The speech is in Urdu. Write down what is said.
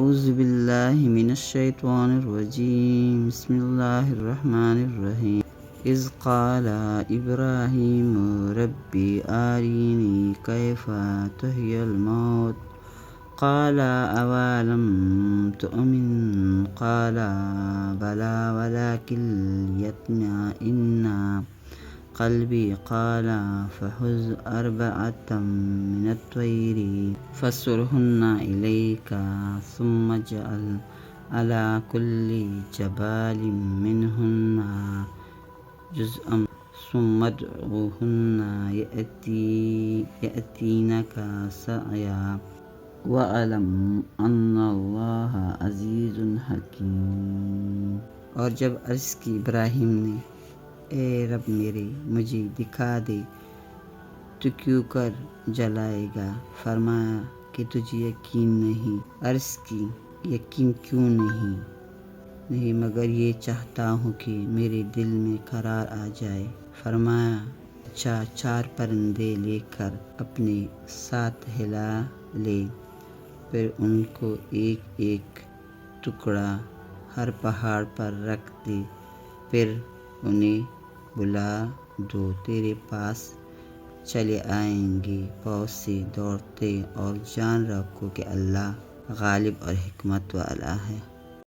اعوذ باللہ من الشیطان الرجیم بسم اللہ الرحمن الرحیم اذ قال ابراہیم ربی ارینی کیف تحیی الموت قال اولم تؤمن قال بلی ولکن لیطمئن قلبی قال فخذ أربعة من الطير فصرهن إليك ثم اجعل على كل جبل منهن جزءا ثم ادعوهن يأتينك سعيا وَاعْلَمْ أَنَّ اللَّهَ عَزِيزٌ حَكِيمٌ۔ اور جب عرض کی ابراہیم نے اے رب میرے مجھے دکھا دے تو کیوں کر جلائے گا، فرمایا کہ تجھے یقین نہیں۔ عرض کی یقین کیوں نہیں مگر یہ چاہتا ہوں کہ میرے دل میں قرار آ جائے۔ فرمایا اچھا 4 پرندے لے کر اپنے ساتھ ہلا لے، پھر ان کو ایک ایک ٹکڑا ہر پہاڑ پر رکھ دے، پھر انہیں بلا دو، تیرے پاس چلے آئیں گے فوج سے دوڑتے، اور جان رکھو کہ اللہ غالب اور حکمت والا ہے۔